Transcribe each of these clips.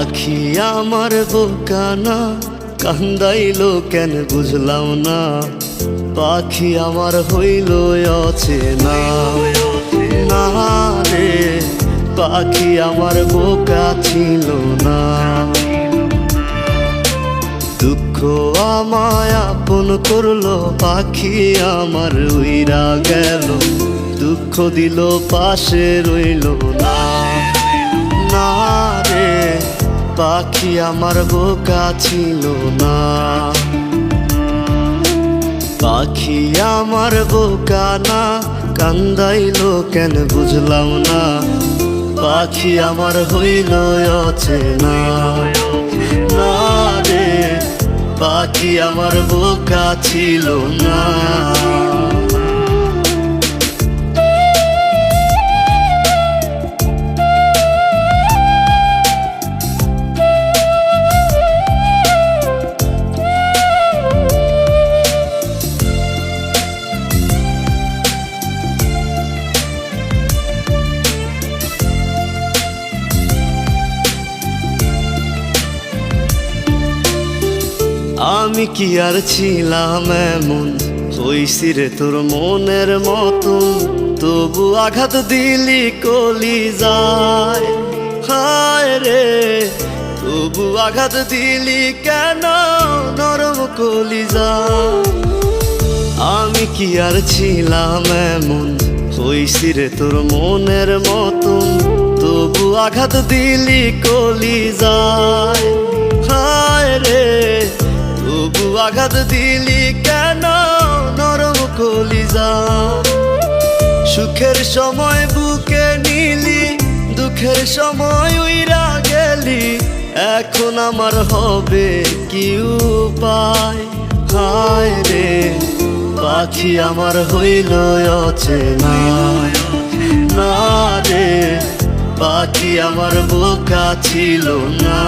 পাখি আমার বোকানা কান্দাইলো কেন বুঝলাম না। পাখি আমার হইল অচেনা না রে, পাখি আমার বোকা ছিল না। দুঃখ আমায় আপন করলো, পাখি আমার উইরা গেল। দুঃখ দিল পাশে রইল না না রে, পাখি আমার বোকা ছিল না। পাখি আমার বোকা না কান্দাইলো কেন বুঝলাম না। পাখি আমার হইল অচেনা না রে, পাখি আমার বোকা ছিল না। আমি কি আর ছিলাম এমন, হইছি রে তোর মনের মতন। তবু আঘাত দিলি কলি যায়, হায় রে তবু আঘাত দিলি কেন নরম কলি যায়। আমি কি আর ছিলাম এমন, হইছি রে তোর মনের মতন। তবু আঘাত দিলি কলি যায়, হায় রে তবু আঘাত দিলি কেন নরম কলিজা। সুখের সময় বুকে নিলি, দুঃখের সময় উইরা গেলি। এখন আমার হবে কি উপায়, হায় রে পাখি আমার হইল অচেনা না রে, পাখি আমার বোকা ছিল না।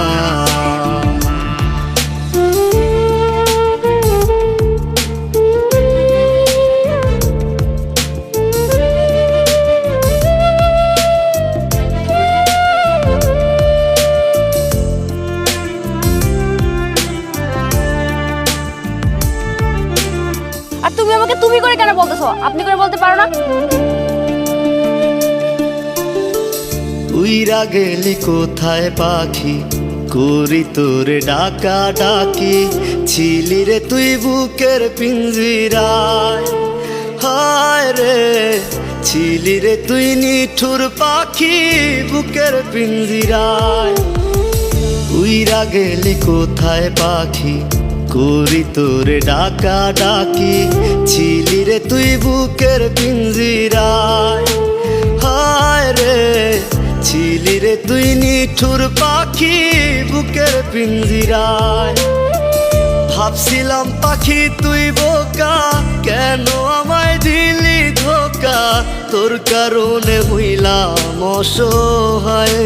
আর তুমি আমাকে তুমি করে কেন বলতেছো? আপনি করে বলতে পারো না? উইরা গেলি কোথায় পাখি, করি তোরে ডাকা ডাকি। ছিলি রে তুই বুকের পিঞ্জিরায়, হায় রে ছিলি রে তুই নিঠুর পাখি বুকের পিঞ্জিরায়। উইরা গেলি কোথায় পাখি, করি তোরে ডাকা ডাকি। ছিলি রে তুই বুকের পিঞ্জিরায়, হায় রে ছিলি রে তুই নিঠুর পাখি বুকের পিঞ্জিরায়। ভাবছিলাম পাখি তুই বোকা, কেন আমায় দিলি ধোকা। তোর কারণে হইলাম অসহায়,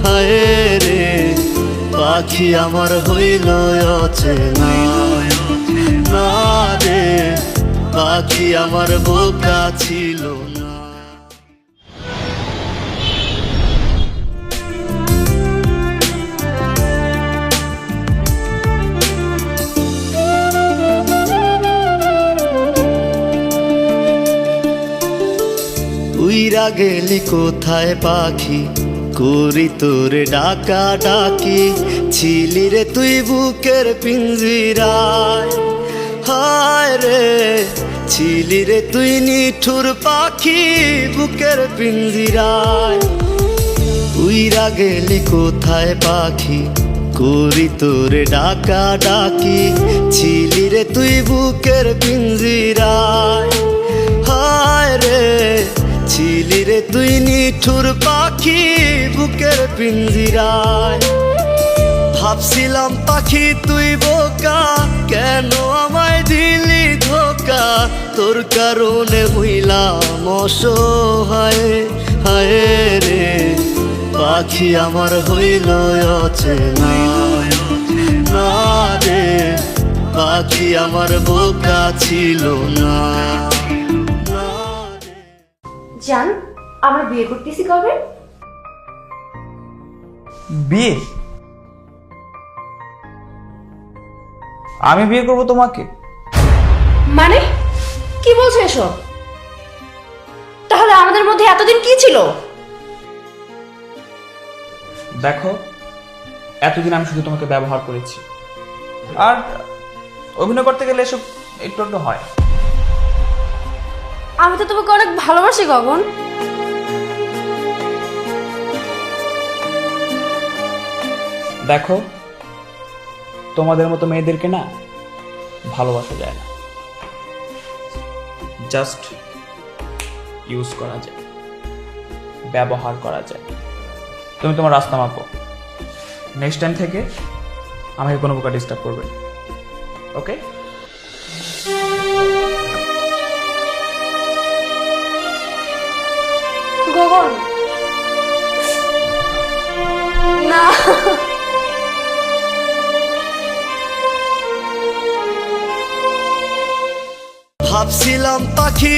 হায় রে পাখি আমার হইল অচেনা না রে, পাখি আমার বোকা ছিল না। উইরা গেলি কোথায় পাখি, করি তোরে ডাকা ডাকি। ছিলি রে তুই বুকের পিঞ্জিরায়, হায় রে ছিলি রে তুই নিঠুর পাখি বুকের পিঞ্জিরায়। উইরা গেলি কোথায় পাখি, করি তোরে ডাকা ডাকি। ছিলি রে তুই বুকের পিঞ্জিরায়, হায় রে ছিলি রে তুই নিঠুর পাখি বুকের পিঞ্জিরায়। ভাবছিলাম পাখি তুই বোকা, কেন আমায় দিলি ধোকা। তোর কারণে হইলাম অসহায়, হায় রে পাখি আমার হইল অচেনা না রে, পাখি আমার বোকা ছিল না। জান, আমরা বিয়ে করতেছি কবে? বিয়ে? আমি বিয়ে করব তোমাকে? মানে কি বলছো এসব? তাহলে আমাদের মধ্যে এতদিন কি ছিল? দেখো, এতদিন আমি শুধু তোমাকে ব্যবহার করেছি, আর অভিনয় করতে গেলে এসব একটু একটু হয়। আমি তো তোমাকে অনেক ভালোবাসি গগন। দেখো, তোমাদের মতো মেয়েদেরকে না ভালোবাসা যায় না, জাস্ট ইউজ করা যায়, ব্যবহার করা যায়। তুমি তোমার রাস্তা মাপো, নেক্সট টাইম থেকে আমাকে কোনো প্রকার ডিস্টার্ব করবে, ওকে? গগন না, ভাবছিলাম পাখি